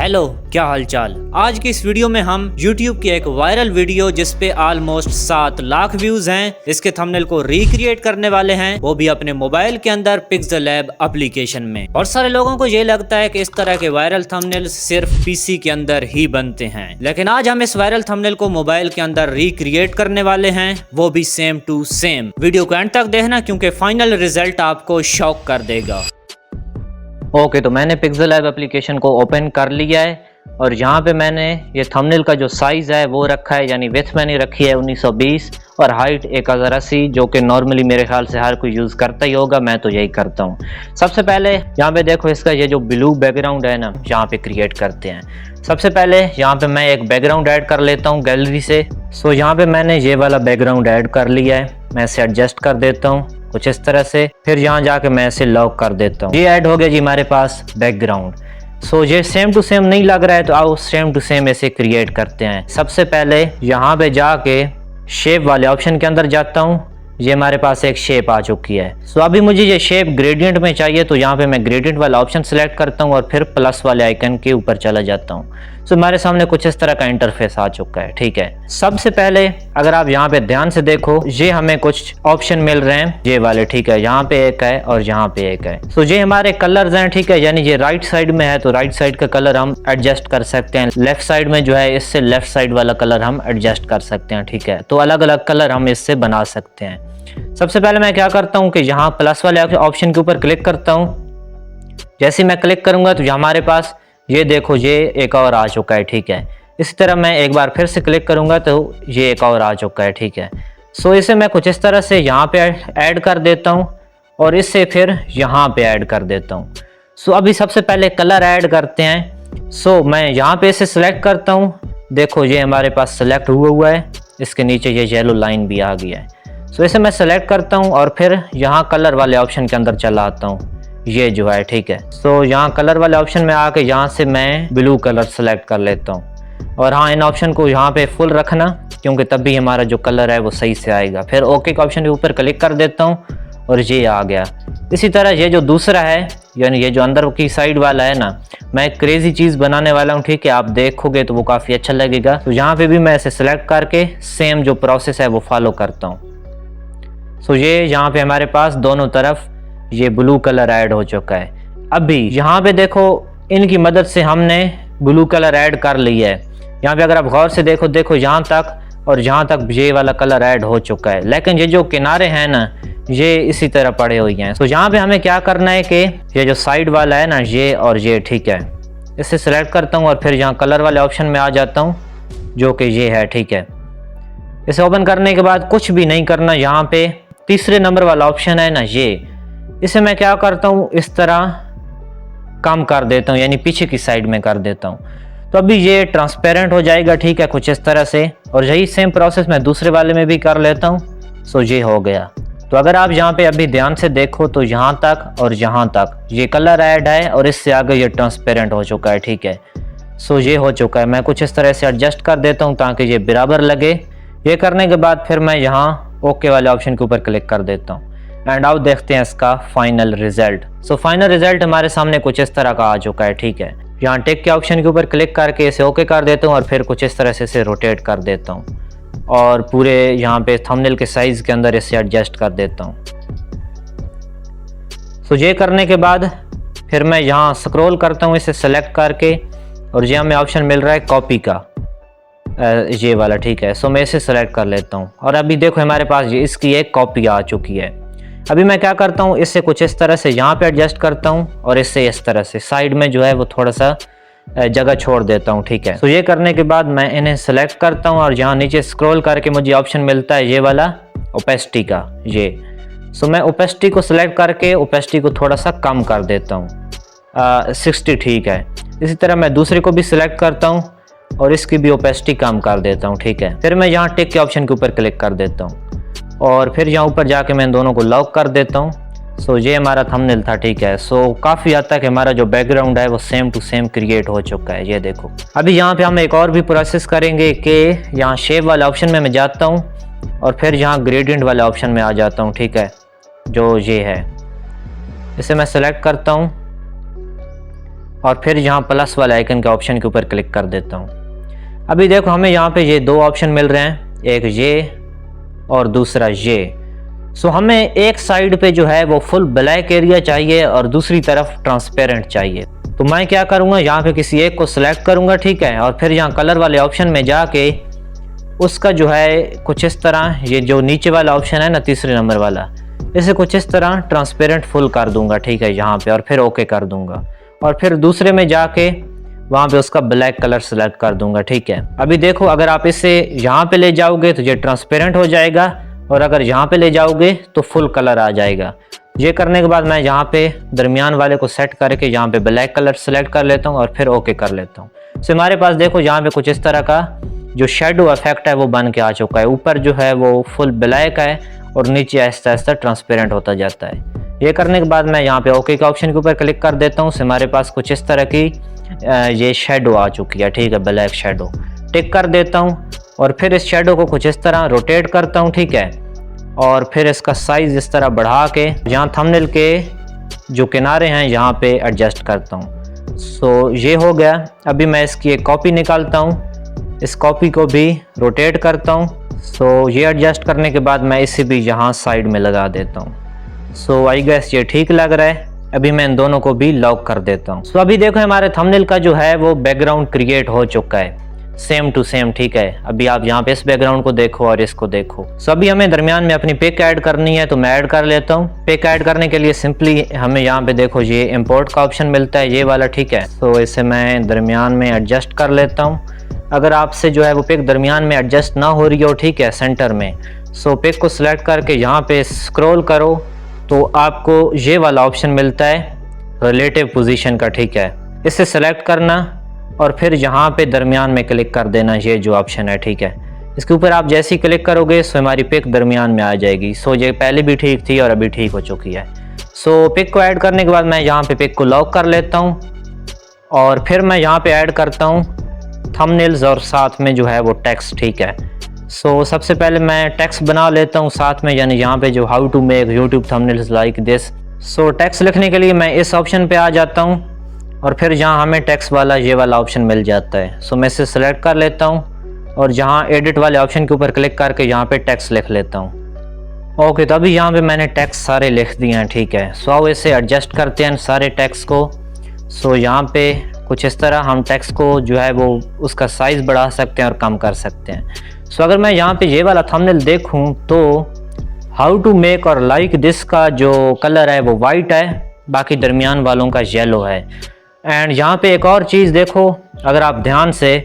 Hello, क्या हालचाल। आज की इस वीडियो में हम YouTube की एक वायरल वीडियो जिस पे ऑलमोस्ट 7 लाख व्यूज हैं, इसके थंबनेल को रिक्रिएट करने वाले हैं, वो भी अपने मोबाइल के अंदर पिक्सेलैब एप्लीकेशन में। और सारे लोगों को ये लगता है कि इस तरह के वायरल थंबनेल सिर्फ पीसी के अंदर ही बनते हैं, लेकिन आज हम इस वायरल थंबनेल को मोबाइल के अंदर रिक्रिएट करने वाले हैं, वो भी सेम टू सेम। वीडियो को एंड तक देखना क्योंकि फाइनल रिजल्ट आपको शॉक कर देगा। ओके, तो मैंने पिक्सेलैब एप्लीकेशन को ओपन कर लिया है और यहाँ पे मैंने ये थंबनेल का जो साइज़ है वो रखा है, यानी विड्थ मैंने रखी है 1920 और हाइट 1080, जो कि नॉर्मली मेरे ख्याल से हर कोई यूज़ करता ही होगा, मैं तो यही करता हूँ। सबसे पहले यहाँ पे देखो इसका ये जो ब्लू बैकग्राउंड है ना, यहाँ पे क्रिएट करते हैं। सबसे पहले यहाँ पे मैं एक बैकग्राउंड ऐड कर लेता हूँ गैलरी से। सो यहाँ पे मैंने ये वाला बैकग्राउंड ऐड कर लिया है, मैं इसे एडजस्ट कर देता हूँ कुछ इस तरह से। फिर यहाँ जाके मैं इसे लॉक कर देता हूँ। ये ऐड हो गया जी हमारे पास बैकग्राउंड। सो ये सेम टू सेम नहीं लग रहा है, तो आओ सेम टू सेम ऐसे क्रिएट करते हैं। सबसे पहले यहाँ पे जाके शेप वाले ऑप्शन के अंदर जाता हूँ। ये हमारे पास एक शेप आ चुकी है। सो अभी मुझे ये शेप ग्रेडियंट में चाहिए, तो यहाँ पे मैं ग्रेडियंट वाला ऑप्शन सेलेक्ट करता हूँ और फिर प्लस वाले आइकन के ऊपर चला जाता हूँ। सो हमारे सामने कुछ इस तरह का इंटरफेस आ चुका है। ठीक है, सबसे पहले अगर आप यहाँ पे ध्यान से देखो, ये हमें कुछ ऑप्शन मिल रहे हैं ये वाले। ठीक है, यहाँ पे एक है और यहाँ पे एक है। सो ये हमारे कलर्स हैं। ठीक है, यानी ये राइट साइड में है तो राइट साइड का कलर हम एडजस्ट कर सकते हैं। लेफ्ट साइड में जो है इससे लेफ्ट साइड वाला कलर हम एडजस्ट कर सकते हैं। ठीक है, तो अलग अलग कलर हम इससे बना सकते हैं। सबसे पहले मैं क्या करता हूँ कि यहाँ प्लस वाले ऑप्शन के ऊपर क्लिक करता हूँ। जैसे मैं क्लिक करूंगा तो हमारे पास ये देखो ये एक और आ चुका है। ठीक है, इसी तरह मैं एक बार फिर से क्लिक करूंगा तो ये एक और आ चुका है। ठीक है, सो इसे मैं कुछ इस तरह से यहाँ पे ऐड कर देता हूँ और इससे फिर यहाँ पे ऐड कर देता हूँ। सो अभी सबसे पहले कलर ऐड करते हैं। सो मैं यहाँ पे इसे सिलेक्ट करता हूँ। देखो ये हमारे पास सिलेक्ट हुआ है, इसके नीचे ये येलो लाइन भी आ गया है। सो इसे मैं सेलेक्ट करता हूँ और फिर यहाँ कलर वाले ऑप्शन के अंदर चला आता हूँ, ये जो है। ठीक है, सो यहाँ कलर वाले ऑप्शन में आके यहाँ से मैं ब्लू कलर सेलेक्ट कर लेता हूँ। और हाँ, इन ऑप्शन को यहाँ पे फुल रखना क्योंकि तभी हमारा जो कलर है वो सही से आएगा। फिर ओके के ऑप्शन के ऊपर क्लिक कर देता हूँ और ये आ गया। इसी तरह ये जो दूसरा है, यानी ये जो अंदर की साइड वाला है ना, मैं एक क्रेजी चीज़ बनाने वाला हूँ। ठीक है, आप देखोगे तो वो काफ़ी अच्छा लगेगा। तो यहाँ पे भी मैं इसे सिलेक्ट करके सेम जो प्रोसेस है वो फॉलो करता हूँ। सो ये यहाँ पे हमारे पास दोनों तरफ ये ब्लू कलर ऐड हो चुका है। अभी यहाँ पे देखो इनकी मदद से हमने ब्लू कलर ऐड कर लिया है। यहाँ पे अगर आप गौर से देखो यहाँ तक और यहाँ तक ये वाला कलर ऐड हो चुका है, लेकिन ये जो किनारे हैं ना ये इसी तरह पड़े हुए हैं। तो यहाँ पे हमें क्या करना है कि ये जो साइड वाला है ना ये और ये, ठीक है, इसे सिलेक्ट करता हूँ और फिर यहाँ कलर वाले ऑप्शन में आ जाता हूँ जो कि ये है। ठीक है, इसे ओपन करने के बाद कुछ भी नहीं करना। यहाँ पे तीसरे नंबर वाला ऑप्शन है ना ये, इसे मैं क्या करता हूँ इस तरह कम कर देता हूँ, यानी पीछे की साइड में कर देता हूँ। तो अभी ये ट्रांसपेरेंट हो जाएगा। ठीक है, कुछ इस तरह से। और यही सेम प्रोसेस मैं दूसरे वाले में भी कर लेता हूँ। सो ये हो गया। तो अगर आप यहाँ पे अभी ध्यान से देखो तो यहाँ तक और यहाँ तक ये कलर ऐड है और इससे आगे ये ट्रांसपेरेंट हो चुका है। ठीक है, सो ये हो चुका है। मैं कुछ इस तरह से एडजस्ट कर देता हूँ ताकि ये बराबर लगे। ये करने के बाद फिर मैं यहाँ ओके वाले ऑप्शन के ऊपर क्लिक कर देता हूँ एंड आओ देखते हैं इसका final result. So final result हमारे सामने कुछ इस तरह का आ चुका है। ठीक है, यहाँ टिक के ऑप्शन के ऊपर क्लिक करके इसे ओके कर देता हूँ और फिर कुछ इस तरह से इसे रोटेट कर देता हूँ और पूरे यहाँ पे थंबनेल के साइज के अंदर इसे एडजस्ट कर देता हूँ। सो ये करने के बाद फिर मैं यहाँ स्क्रॉल करता हूँ इसे सेलेक्ट करके और यहाँ हमें ऑप्शन मिल रहा है कॉपी का, ये वाला। ठीक है, सो मैं इसे सेलेक्ट कर लेता हूँ और अभी देखो हमारे पास इसकी एक कॉपी आ चुकी है। अभी मैं क्या करता हूँ, इससे कुछ इस तरह से यहाँ पे एडजस्ट करता हूँ और इससे इस तरह से साइड में जो है वो थोड़ा सा जगह छोड़ देता हूँ। ठीक है, तो ये करने के बाद मैं इन्हें सेलेक्ट करता हूँ और यहाँ नीचे स्क्रॉल करके मुझे ऑप्शन मिलता है ये वाला ओपेसिटी का, ये। सो मैं ओपेसिटी को सिलेक्ट करके ओपेसिटी को थोड़ा सा कम कर देता हूँ, 60। ठीक है, इसी तरह मैं दूसरे को भी सिलेक्ट करता हूँ और इसकी भी ओपेसिटी कम कर देता हूँ। ठीक है, फिर मैं यहाँ टिक के ऑप्शन के ऊपर क्लिक कर देता हूँ और फिर यहाँ ऊपर जाके मैं दोनों को लॉक कर देता हूँ। सो ये हमारा थंबनेल था। ठीक है, सो काफ़ी हद तक हमारा जो बैकग्राउंड है वो सेम टू सेम क्रिएट हो चुका है, ये देखो। अभी यहाँ पे हम एक और भी प्रोसेस करेंगे कि यहाँ शेप वाले ऑप्शन में मैं जाता हूँ और फिर यहाँ ग्रेडियंट वाले ऑप्शन में आ जाता हूँ। ठीक है, जो ये है इसे मैं सेलेक्ट करता हूँ और फिर यहाँ प्लस वाले आइकन के ऑप्शन के ऊपर क्लिक कर देता हूँ। अभी देखो हमें यहाँ पे ये दो ऑप्शन मिल रहे हैं, एक ये और दूसरा ये। सो हमें एक साइड पे जो है वो फुल ब्लैक एरिया चाहिए और दूसरी तरफ ट्रांसपेरेंट चाहिए। तो मैं क्या करूँगा, यहाँ पे किसी एक को सिलेक्ट करूँगा, ठीक है, और फिर यहाँ कलर वाले ऑप्शन में जाके उसका जो है कुछ इस तरह, ये जो नीचे वाला ऑप्शन है ना तीसरे नंबर वाला, इसे कुछ इस तरह ट्रांसपेरेंट फुल कर दूंगा, ठीक है, यहाँ पे, और फिर ओके कर दूंगा। और फिर दूसरे में जाके वहाँ पे उसका ब्लैक कलर सेलेक्ट कर दूंगा, ठीक है। अभी देखो अगर आप इसे यहाँ पे ले जाओगे तो ये ट्रांसपेरेंट हो जाएगा, और अगर यहाँ पे ले जाओगे तो फुल कलर आ जाएगा। ये करने के बाद मैं यहाँ पे दरमियान वाले को सेट करके यहाँ पे ब्लैक कलर सेलेक्ट कर लेता हूँ और फिर ओके कर लेता हूँ। सो हमारे पास देखो यहाँ पे कुछ इस तरह का जो शेडो इफेक्ट है वो बन के आ चुका है। ऊपर जो है वो फुल ब्लैक है और नीचे आहिस्ता आहिस्ता ट्रांसपेरेंट होता जाता है। ये करने के बाद मैं यहाँ पे ओके के ऑप्शन के ऊपर क्लिक कर देता हूँ। हमारे पास कुछ इस तरह की ये शेडो आ चुकी है, ठीक है, ब्लैक शेडो। टिक कर देता हूँ और फिर इस शेडो को कुछ इस तरह रोटेट करता हूँ, ठीक है, और फिर इसका साइज इस तरह बढ़ा के यहाँ थंबनेल के जो किनारे हैं यहाँ पे एडजस्ट करता हूँ। सो ये हो गया। अभी मैं इसकी एक कॉपी निकालता हूँ, इस कॉपी को भी रोटेट करता हूँ। सो ये एडजस्ट करने के बाद मैं इसे भी यहाँ साइड में लगा देता हूँ। सो आई गेस ये ठीक लग रहा है। अभी मैं इन दोनों को भी लॉक कर देता हूँ। सो अभी देखो हमारे थंबनेल का जो है वो बैकग्राउंड क्रिएट हो चुका है, सेम टू सेम, ठीक है। अभी आप यहाँ पे इस बैकग्राउंड को देखो और इसको देखो। सो अभी हमें दरमियान में अपनी पिक ऐड करनी है, तो मैं ऐड कर लेता हूँ। पिक ऐड करने के लिए सिंपली हमें यहाँ पे देखो ये इंपोर्ट का ऑप्शन मिलता है, ये वाला, ठीक है। तो इसे मैं दरमियान में एडजस्ट कर लेता हूँ। अगर आपसे जो है वो पिक दरमियान में एडजस्ट ना हो रही हो, ठीक है, सेंटर में, सो पिक को सिलेक्ट करके यहाँ पे स्क्रॉल करो तो आपको ये वाला ऑप्शन मिलता है रिलेटिव पोजीशन का, ठीक है। इसे सेलेक्ट करना और फिर यहाँ पे दरमियान में क्लिक कर देना, ये जो ऑप्शन है, ठीक है। इसके ऊपर आप जैसे ही क्लिक करोगे सो हमारी पिक दरमियान में आ जाएगी। सो ये पहले भी ठीक थी और अभी ठीक हो चुकी है। सो पिक को ऐड करने के बाद मैं यहाँ पे पिक को लॉक कर लेता हूँ और फिर मैं यहाँ पे ऐड करता हूँ थंबनेल्स और साथ में जो है वो टेक्स्ट, ठीक है। सो सबसे पहले मैं टेक्स्ट बना लेता हूँ साथ में, यानी यहाँ पे जो how to make YouTube thumbnails like this. So text लिखने के लिए मैं इस ऑप्शन पे आ जाता हूँ और फिर जहाँ हमें टेक्स्ट वाला ये वाला ऑप्शन मिल जाता है। सो मैं इसे सेलेक्ट कर लेता हूँ और जहाँ एडिट वाले ऑप्शन के ऊपर क्लिक करके यहाँ पे टेक्स्ट लिख लेता हूँ। ओके, तो अभी यहाँ पे मैंने टेक्स्ट सारे लिख दिए हैं, ठीक है। सो अब इसे एडजस्ट करते हैं सारे टेक्स्ट को। सो यहाँ पे कुछ इस तरह हम टेक्स्ट को जो है वो उसका साइज़ बढ़ा सकते हैं और कम कर सकते हैं। सो अगर मैं यहाँ पे ये वाला थंबनेल देखूँ तो हाउ टू मेक और लाइक दिस का जो कलर है वो वाइट है, बाकी दरमियान वालों का येलो है। एंड यहाँ पे एक और चीज़ देखो अगर आप ध्यान से,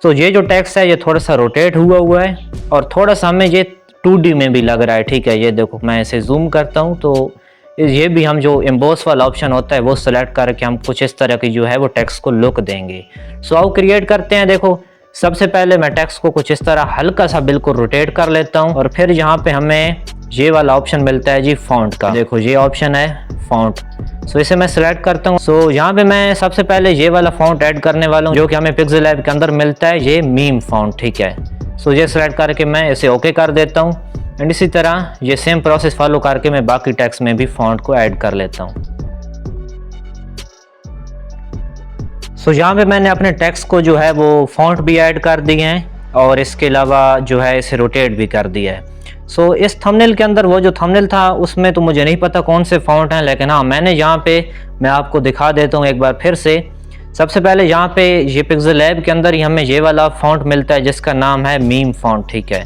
तो ये जो टेक्स्ट है ये थोड़ा सा रोटेट हुआ है और थोड़ा सा हमें ये 2D में भी लग रहा है, ठीक है। ये देखो मैं इसे जूम करता हूँ तो ये भी हम जो एम्बोस वाला ऑप्शन होता है वो सेलेक्ट करके हम कुछ इस तरह की जो है वो टेक्स्ट को लुक देंगे। सो आओ क्रिएट करते हैं। देखो सबसे पहले मैं टेक्स्ट को कुछ इस तरह हल्का सा बिल्कुल रोटेट कर लेता हूँ और फिर यहाँ पे हमें ये वाला ऑप्शन मिलता है जी फॉन्ट का। देखो ये ऑप्शन है फॉन्ट। सो इसे मैं सिलेक्ट करता हूँ। सो यहाँ पे मैं सबसे पहले ये वाला फॉन्ट ऐड करने वाला हूँ जो कि हमें पिक्सेल लैब के अंदर मिलता है, ये मीम फॉन्ट, ठीक है। सो ये सिलेक्ट करके मैं इसे ओके कर देता हूँ एंड इसी तरह ये सेम प्रोसेस फॉलो करके मैं बाकी टेक्स्ट में भी फॉन्ट को ऐड कर लेता हूँ। सो यहाँ पे मैंने अपने टेक्स्ट को जो है वो फॉन्ट भी ऐड कर दिए हैं और इसके अलावा जो है इसे रोटेट भी कर दिया है। सो इस थंबनेल के अंदर वो जो थंबनेल था उसमें तो मुझे नहीं पता कौन से फॉन्ट हैं, लेकिन हाँ मैंने यहाँ पे मैं आपको दिखा देता हूँ एक बार फिर से। सबसे पहले यहाँ पे ये पिक्सेल लैब के अंदर ही हमें ये वाला फॉन्ट मिलता है जिसका नाम है मीम फॉन्ट, ठीक है,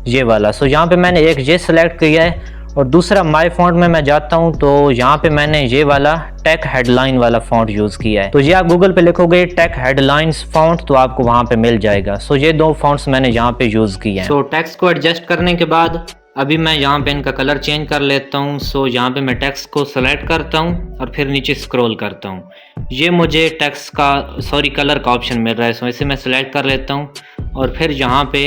ये वाला। सो यहाँ पे मैंने एक ये सिलेक्ट किया है और दूसरा माय फॉन्ट में मैं जाता हूँ तो यहाँ पे मैंने ये वाला टेक हेडलाइन वाला फॉन्ट यूज़ किया है। तो ये आप गूगल पे लिखोगे टेक हेडलाइंस फॉन्ट तो आपको वहाँ पे मिल जाएगा। सो ये दो फॉन्ट्स मैंने यहाँ पे यूज़ किए हैं। तो टेक्स्ट को एडजस्ट करने के बाद अभी मैं यहाँ पे इनका कलर चेंज कर लेता हूँ। सो यहाँ पे मैं टेक्स्ट को सेलेक्ट करता हूँ और फिर नीचे स्क्रॉल करता हूँ। ये मुझे टेक्स्ट का कलर का ऑप्शन मिल रहा है। सो इसे मैं सिलेक्ट कर लेता हूँ और फिर यहाँ पे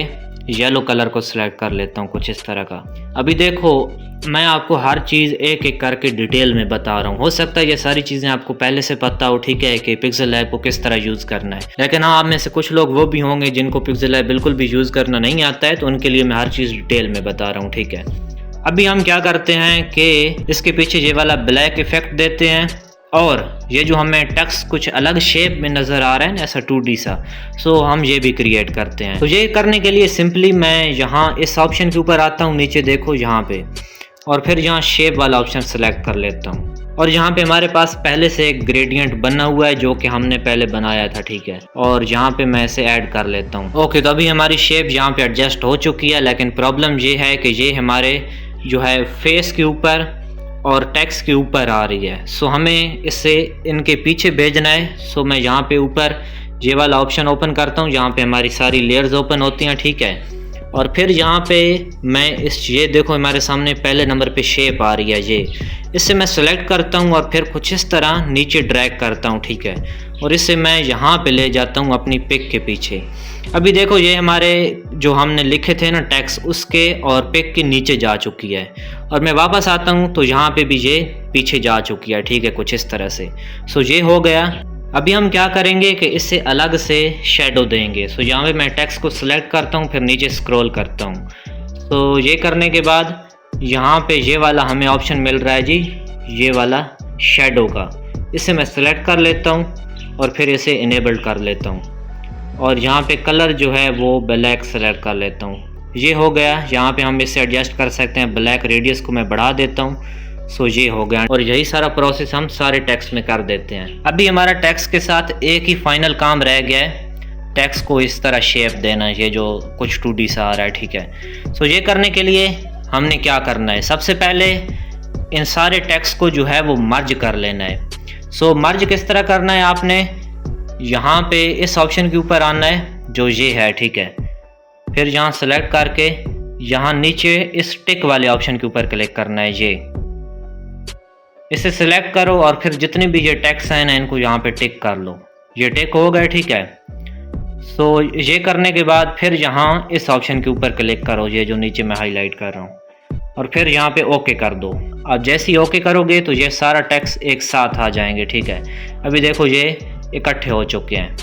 येलो कलर को सिलेक्ट कर लेता हूँ कुछ इस तरह का। अभी देखो मैं आपको हर चीज़ एक एक करके डिटेल में बता रहा हूँ। हो सकता है ये सारी चीज़ें आपको पहले से पता हो, ठीक है, कि पिक्सेल लैब को किस तरह यूज़ करना है, लेकिन हाँ आप में से कुछ लोग वो भी होंगे जिनको पिक्सेल लैब बिल्कुल भी यूज़ करना नहीं आता है, तो उनके लिए मैं हर चीज़ डिटेल में बता रहा हूँ, ठीक है। अभी हम क्या करते हैं कि इसके पीछे ये वाला ब्लैक इफेक्ट देते हैं और ये जो हमें टेक्स्ट कुछ अलग शेप में नज़र आ रहा है ना, ऐसा 2D सा, सो हम ये भी क्रिएट करते हैं। तो ये करने के लिए सिंपली मैं यहाँ इस ऑप्शन के ऊपर आता हूँ, नीचे देखो यहाँ पे, और फिर यहाँ शेप वाला ऑप्शन सेलेक्ट कर लेता हूँ। और यहाँ पे हमारे पास पहले से एक ग्रेडियंट बना हुआ है जो कि हमने पहले बनाया था, ठीक है, और यहाँ पे मैं इसे ऐड कर लेता हूँ। ओके, तो अभी हमारी शेप यहाँ पे एडजस्ट हो चुकी है, लेकिन प्रॉब्लम ये है कि ये हमारे जो है फेस के ऊपर और टेक्स्ट के ऊपर आ रही है। सो हमें इससे इनके पीछे भेजना है। सो मैं यहाँ पे ऊपर ये वाला ऑप्शन ओपन करता हूँ, यहाँ पे हमारी सारी लेयर्स ओपन होती हैं, ठीक है। और फिर यहाँ पे मैं ये देखो हमारे सामने पहले नंबर पे शेप आ रही है, ये इससे मैं सेलेक्ट करता हूँ और फिर कुछ इस तरह नीचे ड्रैग करता हूँ, ठीक है, और इससे मैं यहाँ पे ले जाता हूँ अपनी पिक के पीछे। अभी देखो ये हमारे जो हमने लिखे थे ना टेक्स्ट, उसके और पिक के नीचे जा चुकी है, और मैं वापस आता हूँ तो यहाँ पे भी ये पीछे जा चुकी है, ठीक है, कुछ इस तरह से। सो ये हो गया। अभी हम क्या करेंगे कि इससे अलग से शेडो देंगे। सो यहाँ पे मैं टेक्स्ट को सिलेक्ट करता हूँ, फिर नीचे स्क्रॉल करता हूँ। तो ये करने के बाद यहाँ पे ये वाला हमें ऑप्शन मिल रहा है जी, ये वाला शेडो का, इसे मैं सिलेक्ट कर लेता हूँ और फिर इसे इनेबल्ड कर लेता हूँ, और यहाँ पे कलर जो है वो ब्लैक सेलेक्ट कर लेता हूँ। ये हो गया। यहाँ पे हम इसे एडजस्ट कर सकते हैं, ब्लैक रेडियस को मैं बढ़ा देता हूँ। सो ये हो गया, और यही सारा प्रोसेस हम सारे टेक्स्ट में कर देते हैं। अभी हमारा टेक्स्ट के साथ एक ही फाइनल काम रह गया है, टेक्स्ट को इस तरह शेप देना, ये जो कुछ 2D सा आ रहा है, ठीक है। सो ये करने के लिए हमने क्या करना है, सबसे पहले इन सारे टेक्स्ट को जो है वो मर्ज कर लेना है। सो मर्ज किस तरह करना है, आपने यहाँ पे इस ऑप्शन के ऊपर आना है जो ये है, ठीक है, फिर यहाँ सेलेक्ट करके यहाँ नीचे इस टिक वाले ऑप्शन के ऊपर क्लिक करना है, ये इसे सिलेक्ट करो और फिर जितने भी ये टेक्स्ट हैं ना इनको यहाँ पे टिक कर लो। ये टिक हो गए, ठीक है। सो ये करने के बाद फिर यहाँ इस ऑप्शन के ऊपर क्लिक करो, ये जो नीचे मैं हाईलाइट कर रहा हूँ, और फिर यहाँ पे ओके कर दो। अब जैसे ही ओके करोगे तो ये सारा टेक्स्ट एक साथ आ जाएंगे, ठीक है। अभी देखो ये इकट्ठे हो चुके हैं।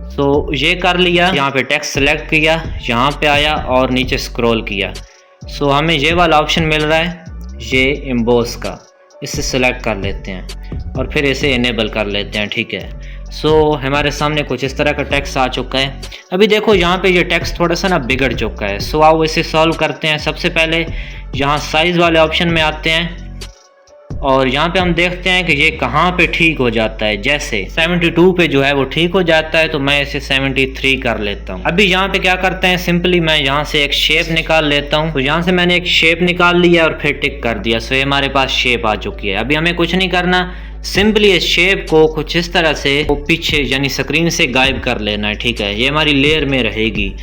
सो ये कर लिया, यहाँ पे टेक्स्ट सेलेक्ट किया, यहाँ पे आया और नीचे स्क्रॉल किया। सो हमें ये वाला ऑप्शन मिल रहा है, ये एम्बोस का, इसे सेलेक्ट कर लेते हैं और फिर इसे इनेबल कर लेते हैं, ठीक है। सो हमारे सामने कुछ इस तरह का टेक्स्ट आ चुका है। अभी देखो यहाँ पे ये टेक्स्ट थोड़ा सा ना बिगड़ चुका है। सो आओ इसे सॉल्व करते हैं। सबसे पहले यहाँ साइज़ वाले ऑप्शन में आते हैं और यहाँ पे हम देखते हैं कि ये कहाँ पे ठीक हो जाता है। जैसे 72 पे जो है वो ठीक हो जाता है, तो मैं इसे 73 कर लेता हूँ। अभी यहाँ पे क्या करते हैं, सिंपली मैं यहाँ से एक शेप निकाल लेता हूँ। तो यहाँ से मैंने एक शेप निकाल लिया और फिर टिक कर दिया। सो ये हमारे पास शेप आ चुकी है। अभी हमें कुछ नहीं करना, सिंपली इस शेप को कुछ इस तरह से वो पीछे यानी स्क्रीन से गायब कर लेना है, ठीक है। ये हमारी लेयर में रहेगी।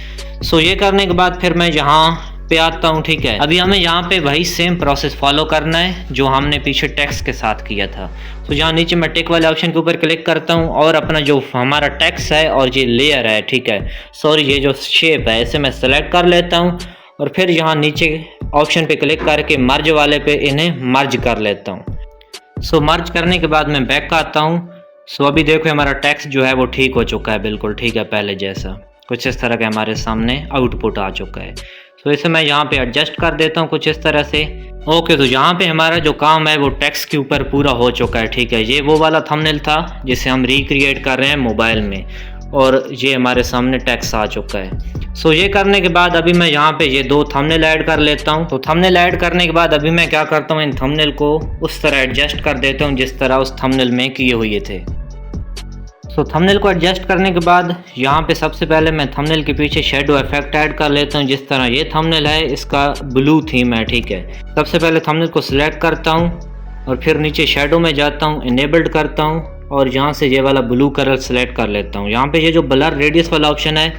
सो ये करने के बाद फिर मैं यहाँ पे आता हूँ, ठीक है। अभी हमें यहाँ पे वही सेम प्रोसेस फॉलो करना है जो हमने पीछे टेक्स्ट के साथ किया था। तो यहाँ नीचे मैं टिक वाले ऑप्शन के ऊपर क्लिक करता हूँ और अपना जो हमारा टेक्स्ट है और ये लेयर है, ठीक है, सॉरी ये जो शेप है, इसे मैं सेलेक्ट कर लेता हूँ और फिर यहाँ नीचे ऑप्शन पे क्लिक करके मर्ज वाले पे इन्हें मर्ज कर लेता हूँ। सो मर्ज करने के बाद मैं बैक आता हूँ। सो अभी देखो हमारा टेक्स्ट जो है वो ठीक हो चुका है, बिल्कुल ठीक है, पहले जैसा कुछ इस तरह का हमारे सामने आउटपुट आ चुका है। तो इसे मैं यहाँ पे एडजस्ट कर देता हूँ कुछ इस तरह से। ओके, तो यहाँ पे हमारा जो काम है वो टेक्स्ट के ऊपर पूरा हो चुका है, ठीक है। ये वो वाला थंबनेल था जिसे हम रिक्रिएट कर रहे हैं मोबाइल में, और ये हमारे सामने टेक्स्ट आ चुका है। सो ये करने के बाद अभी मैं यहाँ पे ये 2 थंबनेल ऐड कर लेता हूँ। तो थंबनेल ऐड करने के बाद अभी मैं क्या करता हूँ, इन थंबनेल को उस तरह एडजस्ट कर देता हूँ जिस तरह उस थंबनेल में किए हुए थे। सो थंबनेल को एडजस्ट करने के बाद यहाँ पे सबसे पहले मैं थंबनेल के पीछे शेडो इफेक्ट ऐड कर लेता हूँ। जिस तरह ये थंबनेल है इसका ब्लू थीम है, ठीक है। सबसे पहले थंबनेल को सिलेक्ट करता हूँ और फिर नीचे शेडो में जाता हूँ, इनेबल्ड करता हूँ और यहाँ से ये वाला ब्लू कलर सेलेक्ट कर लेता हूँ। यहाँ पे ये जो ब्लर रेडियस वाला ऑप्शन है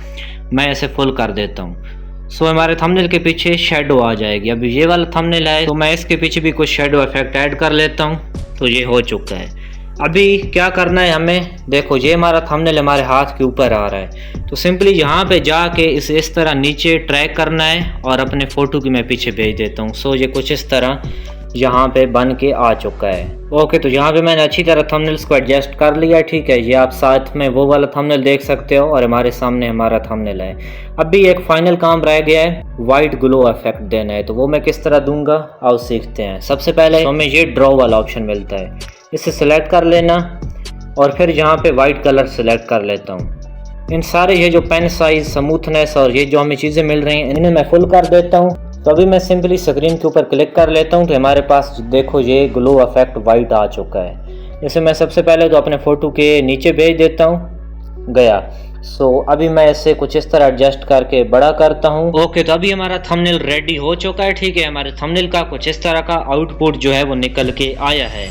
मैं इसे फुल कर देता हूँ। सो हमारे थंबनेल के पीछे शेडो आ जाएगी। अभी ये वाला थंबनेल है तो मैं इसके पीछे भी कुछ शेडो इफेक्ट ऐड कर लेता हूँ। तो ये हो चुका है। अभी क्या करना है हमें, देखो ये हमारा थंबनेल हमारे हाथ के ऊपर आ रहा है, तो सिंपली यहाँ पे जाके इसे इस तरह नीचे ट्रैक करना है और अपने फ़ोटो की मैं पीछे भेज देता हूँ। सो ये कुछ इस तरह यहाँ पे बन के आ चुका है। ओके, तो यहाँ पे मैंने अच्छी तरह थंबनेल्स को एडजस्ट कर लिया, ठीक है। ये आप साथ में वो वाला थंबनेल देख सकते हो और हमारे सामने हमारा थंबनेल है। अभी एक फाइनल काम रह गया है, वाइट ग्लो इफेक्ट देना है। तो वो मैं किस तरह दूंगा आओ सीखते हैं। सबसे पहले हमें ये ड्रॉ वाला ऑप्शन मिलता है, इसे सिलेक्ट कर लेना और फिर यहाँ पे वाइट कलर सिलेक्ट कर लेता हूँ। इन सारे ये जो पेन साइज, स्मूथनेस और ये जो हमें चीज़ें मिल रही हैं इन्हें मैं फुल कर देता हूँ। तो अभी मैं सिंपली स्क्रीन के ऊपर क्लिक कर लेता हूँ तो हमारे पास देखो ये ग्लो इफेक्ट वाइट आ चुका है। जैसे मैं सबसे पहले तो अपने फ़ोटो के नीचे भेज देता हूँ, गया। अभी मैं इसे कुछ इस तरह एडजस्ट करके बड़ा करता हूँ। ओके, तो अभी हमारा थंबनेल रेडी हो चुका है। ठीक है, हमारे थंबनेल का कुछ इस तरह का आउटपुट जो है वो निकल के आया है।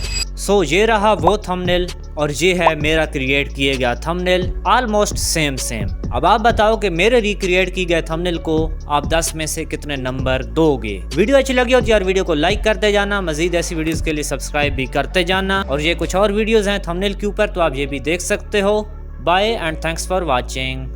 ये रहा वो थंबनेल और ये है मेरा क्रिएट किए गया थंबनेल, ऑलमोस्ट सेम। अब आप बताओ कि मेरे रिक्रिएट की गए थंबनेल को आप 10 में से कितने नंबर दोगे। वीडियो अच्छी लगी हो तो यार वीडियो को लाइक करते जाना, मजीद ऐसी वीडियोस के लिए सब्सक्राइब भी करते जाना। और ये कुछ और वीडियोस हैं थंबनेल के ऊपर तो आप ये भी देख सकते हो। Bye and thanks for watching.